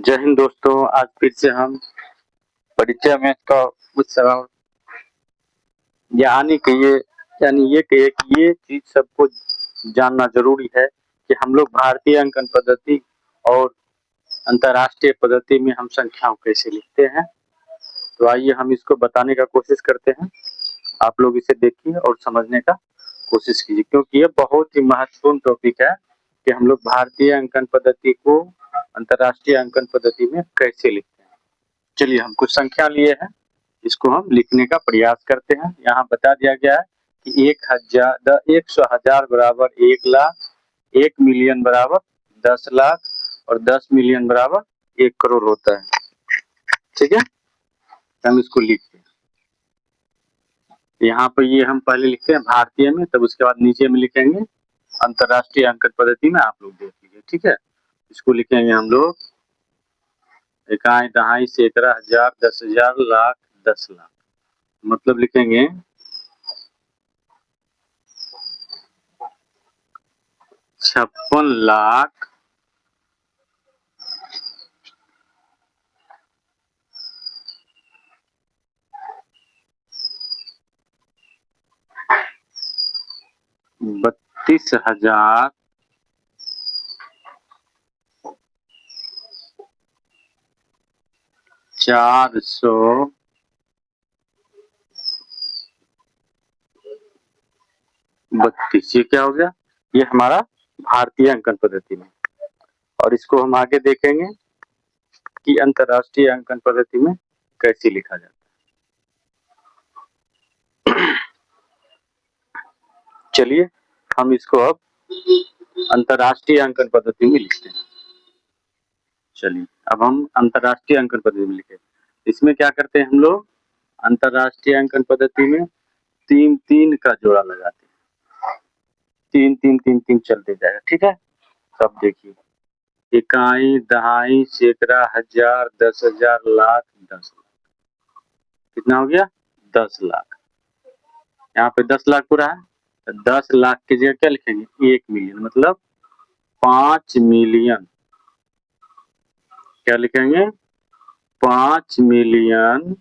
जय हिंद दोस्तों। आज फिर से हम परिचय मैथ का कुछ सवाल यानी कहिए यानी ये कहिए कि ये चीज सबको जानना जरूरी है कि हम लोग भारतीय अंकन पद्धति और अंतर्राष्ट्रीय पद्धति में हम संख्याओं कैसे लिखते हैं। तो आइए हम इसको बताने का कोशिश करते हैं। आप लोग इसे देखिए और समझने का कोशिश कीजिए, क्योंकि ये बहुत ही महत्वपूर्ण टॉपिक है कि हम लोग भारतीय अंकन पद्धति को अंतर्राष्ट्रीय अंकन पद्धति में कैसे लिखते हैं। चलिए हम कुछ संख्या लिए हैं, इसको हम लिखने का प्रयास करते हैं। यहाँ बता दिया गया है कि 100,000 बराबर 1,00,000, 1 मिलियन बराबर 10,00,000 और 10 मिलियन बराबर 1 करोड़ होता है। ठीक है, हम इसको लिखते हैं। यहाँ पर ये हम पहले लिखते हैं भारतीय में, तब उसके बाद नीचे में लिखेंगे अंतर्राष्ट्रीय अंकन पद्धति में। आप लोग देख लीजिए। ठीक है, इसको लिखेंगे हम लोग इकाई, दहाई, सैकड़ा, हजार, 10,000, लाख, 10,00,000। मतलब लिखेंगे 56,00,000 32,000 432। ये क्या हो गया? ये हमारा भारतीय अंकन पद्धति में। और इसको हम आगे देखेंगे कि अंतर्राष्ट्रीय अंकन पद्धति में कैसे लिखा जाता है। चलिए हम इसको अब अंतर्राष्ट्रीय अंकन पद्धति में लिखते हैं। चलिए अब हम अंतर्राष्ट्रीय अंकन पद्धति में लिखे। इसमें क्या करते हैं हम लोग? अंतर्राष्ट्रीय अंकन पद्धति में 3-3 का जोड़ा लगाते हैं। 3-3-3-3 चलते जाएगा। ठीक है, सब देखिए इकाई, दहाई, सैकड़ा, हजार, 10,000, लाख, 10,00,000। कितना हो गया? 10,00,000। यहाँ पे 10,00,000 पूरा है, तो 10,00,000 की जगह क्या लिखेंगे? 1 मिलियन, मतलब 5 मिलियन। क्या लिखेंगे? 5 मिलियन,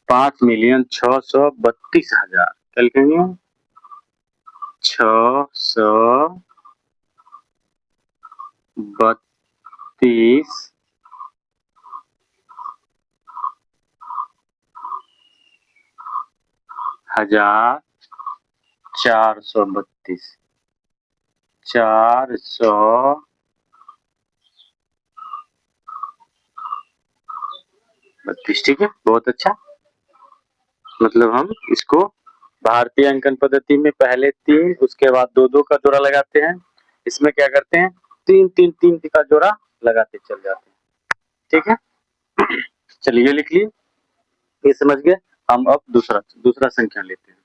5,632,000। क्या लिखेंगे? 632,432। 432। ठीक है, बहुत अच्छा। मतलब हम इसको भारतीय अंकन पद्धति में पहले 3, उसके बाद 2-2 का जोड़ा लगाते हैं। इसमें क्या करते हैं? 3-3-3 का जोड़ा लगाते चल जाते हैं। ठीक है, चलिए लिख लिए, ये समझ गए। हम अब दूसरा संख्या लेते हैं।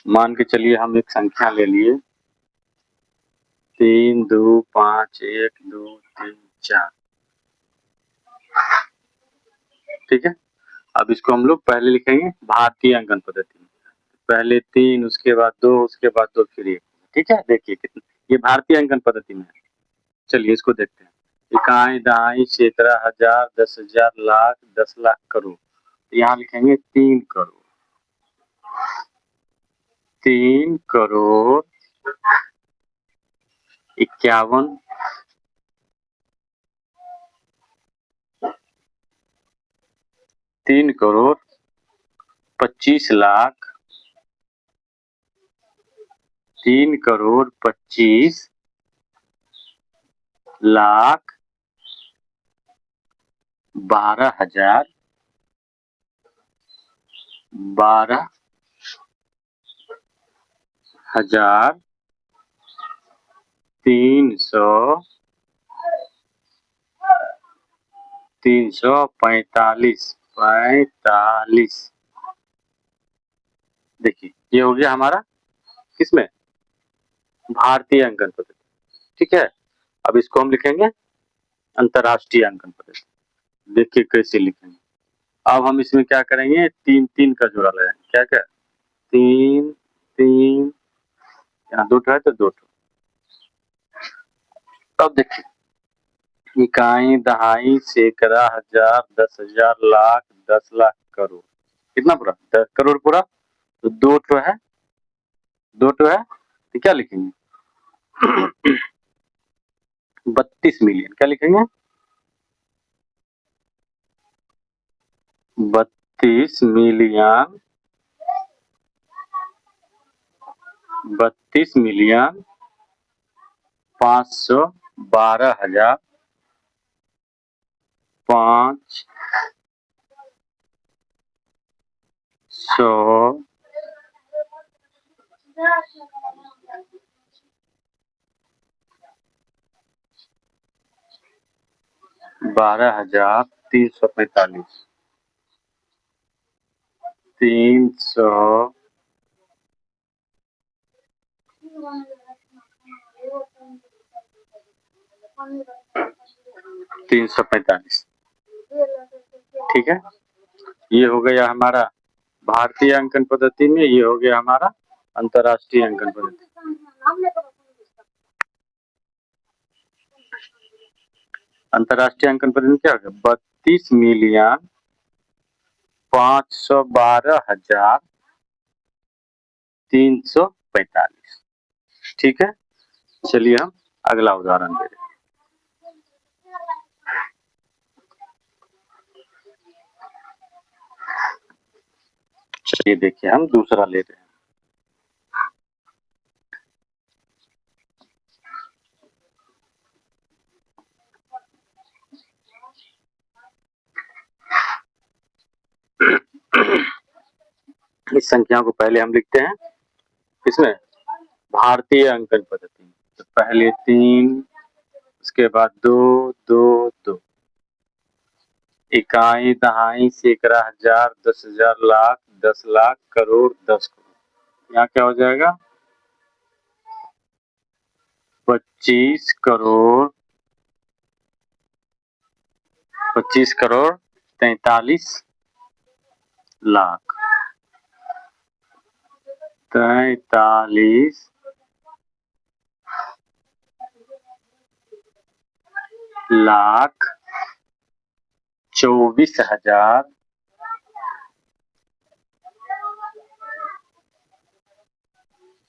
मान के चलिए हम एक संख्या ले लिए 3, 2, 5, 1, 2, 3, 4। ठीक है, अब इसको हम लोग पहले लिखेंगे भारतीय अंकन पद्धति में। पहले 3, उसके बाद 2, उसके बाद 2, फिर 1। ठीक है, देखिए कितना ये भारतीय अंकन पद्धति में है। चलिए इसको देखते हैं। इकाई, दहाई, सैकड़ा, हजार, 10,000, लाख, 10,00,000, करोड़। यहाँ लिखेंगे 3 करोड़। 3 करोड़ 51 3 करोड़ 25 लाख 3 करोड़ 25 लाख 12,000 12,000 345। देखिए ये हो गया हमारा किसमें? भारतीय अंकन पद्धति। ठीक है, अब इसको हम लिखेंगे अंतर्राष्ट्रीय अंकन पद्धति। देखिए कैसे लिखेंगे। अब हम इसमें क्या करेंगे, 3 3 का जोड़ा लगाएंगे। क्या क्या, 3 3, यहाँ 2 है तो 2। अब देखिए, इकाई, दहाई, सैकड़ा, हजार, 10,000, लाख, 10 लाख, करोड़। कितना पूरा, 10 करोड़ पूरा। तो 2 है, 2 है, तो क्या लिखेंगे, 32 मिलियन। क्या लिखेंगे, 32 मिलियन, 32 मिलियन 512,500 12,345, 300, 345। ठीक है, ये हो गया हमारा भारतीय अंकन पद्धति में, ये हो गया हमारा अंतरराष्ट्रीय अंकन पद्धति। अंतरराष्ट्रीय अंकन पद्धति में क्या हो गया, 32,512,345। ठीक है, चलिए हम अगला उदाहरण दे रहे हैं। चलिए देखिए, हम दूसरा ले रहे हैं। इस संख्या को पहले हम लिखते हैं इसमें भारतीय अंकन पद्धति। तो पहले 3, उसके बाद 2 2 2, इकाई, दहाई, सैकड़ा, हजार, 10,000, लाख, 10 लाख, करोड़, 10 करोड़। यहाँ क्या हो जाएगा, 25 करोड़ 43 लाख, 43 लाख 24,000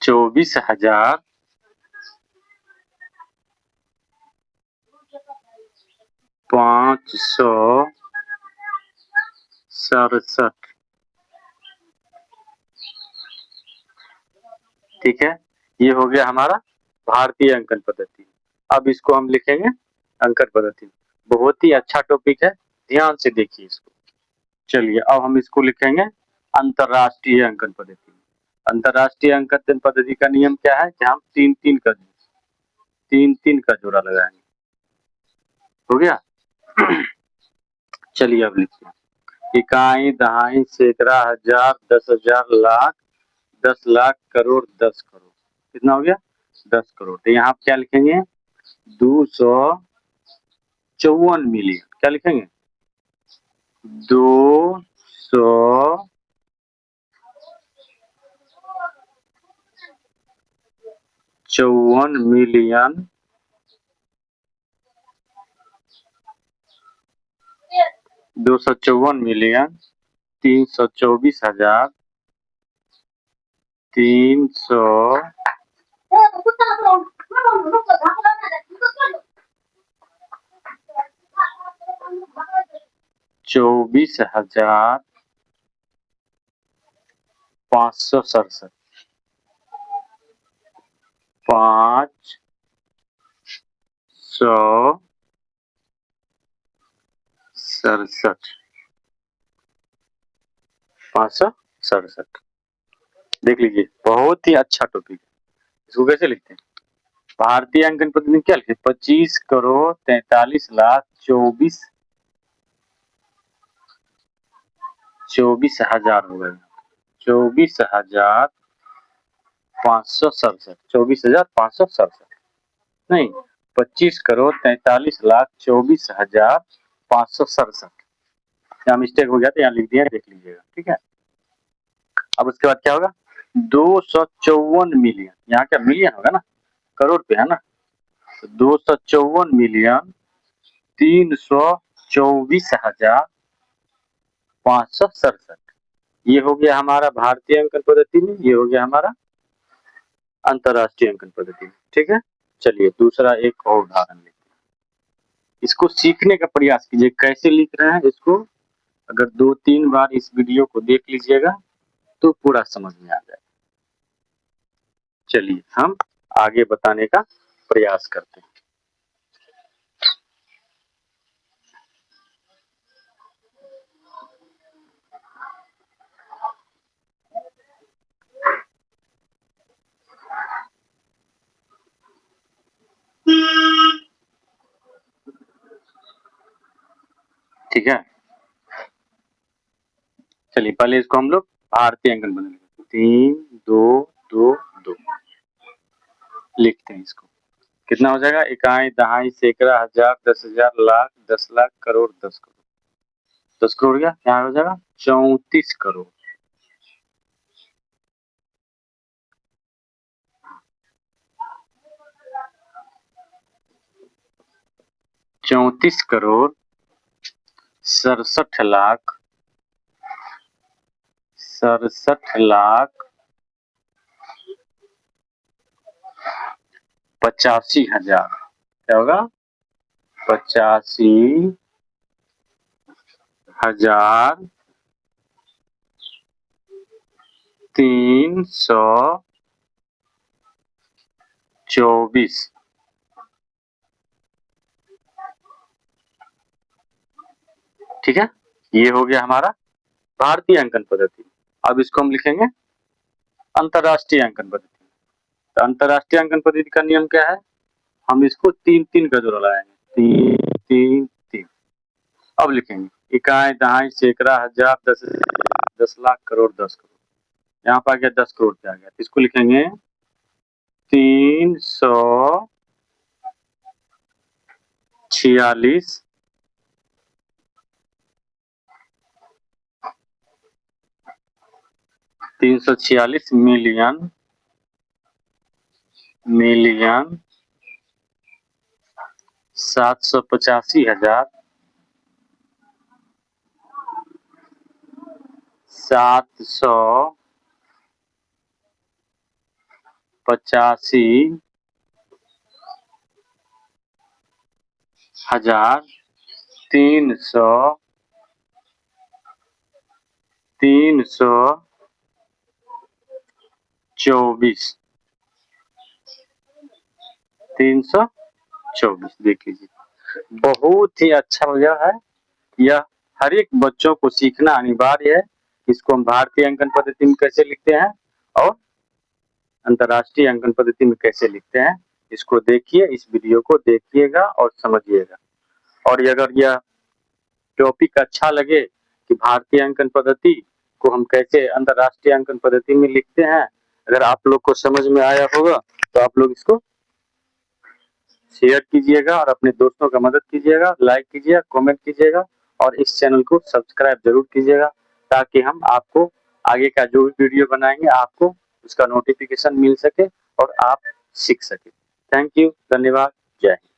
24,000 567। ठीक है, ये हो गया हमारा भारतीय अंकन पद्धति। अब इसको हम लिखेंगे अंकन पद्धति। बहुत ही अच्छा टॉपिक है, ध्यान से देखिए इसको। चलिए अब हम इसको लिखेंगे अंतरराष्ट्रीय अंकन पद्धति। अंतरराष्ट्रीय अंकन पद्धति का नियम क्या है कि हम 3 3 का जोड़ा लगाएंगे। हो गया। चलिए अब लिखते हैं, इकाई, दहाई, सैकड़ा, हजार, 10,000, लाख, 10 लाख, करोड़, 10 करोड़। कितना हो गया, 10 करोड़। तो यहाँ क्या लिखेंगे, 254 मिलियन। क्या लिखेंगे, 254 मिलियन 254 मिलियन 324,000 324,567, 567। देख लीजिए, बहुत ही अच्छा टॉपिक है। इसको कैसे लिखते हैं, भारतीय अंकन पद्धति क्या लिखे, 25 करोड़ 43 लाख 24 हजार हो गए, 24,567, 24,567 नहीं, 25 करोड़ 43 लाख 24,567। यहाँ मिस्टेक हो गया तो यहाँ लिख दिया, देख लीजिएगा, ठीक है। अब उसके बाद क्या होगा, 254 मिलियन, यहाँ क्या मिलियन होगा ना, करोड़ पे है ना, तो 254,324,567, ये हो गया हमारा भारतीय अंकन पद्धति में, ये हो गया हमारा अंतरराष्ट्रीय अंकन पद्धति में, ठीक है। चलिए दूसरा एक और उदाहरण लेते हैं, इसको सीखने का प्रयास कीजिए, कैसे लिख रहे हैं इसको, अगर 2-3 बार इस वीडियो को देख लीजिएगा तो पूरा समझ में आ जाएगा। चलिए हम आगे बताने का प्रयास करते हैं। ठीक है, चलिए पहले इसको हम लोग भारतीय अंकन बदलेंगे, 3 2 2 2 लिखते हैं इसको, कितना हो जाएगा, इकाई, दहाई, सैकड़ा, हजार, 10,000, लाख, 10 लाख, करोड़, 10 करोड़, 10 करोड़ गया, क्या हो जाएगा 34 करोड़। चौंतीस करोड़ 67,85,000, क्या होगा 85,324, ठीक है। ये हो गया हमारा भारतीय अंकन पद्धति। अब इसको हम लिखेंगे अंतरराष्ट्रीय अंकन पद्धति। तो अंतरराष्ट्रीय अंकन पद्धति का नियम क्या है, हम इसको 3-3 का जोड़ा लगाएंगे, 3-3-3। अब लिखेंगे इकाई, दहाई, सैकड़ा, हजार, 10,000, 10 लाख, करोड़, 10 करोड़, यहाँ पर आ गया 10 करोड़ पे आ गया, इसको लिखेंगे 346 मिलियन 785,000 324, 324 देख लीजिए, बहुत ही अच्छा वजह है। यह हर एक बच्चों को सीखना अनिवार्य है, इसको हम भारतीय अंकन पद्धति में कैसे लिखते हैं और अंतरराष्ट्रीय अंकन पद्धति में कैसे लिखते हैं, इसको देखिए, इस वीडियो को देखिएगा और समझिएगा। और अगर यह टॉपिक अच्छा लगे कि भारतीय अंकन पद्धति को हम कैसे अंतरराष्ट्रीय अंकन पद्धति में लिखते हैं, अगर आप लोग को समझ में आया होगा तो आप लोग इसको शेयर कीजिएगा और अपने दोस्तों का मदद कीजिएगा, लाइक कीजिएगा, कमेंट कीजिएगा और इस चैनल को सब्सक्राइब जरूर कीजिएगा, ताकि हम आपको आगे का जो भी वीडियो बनाएंगे आपको उसका नोटिफिकेशन मिल सके और आप सीख सके। थैंक यू, धन्यवाद, जय हिंद।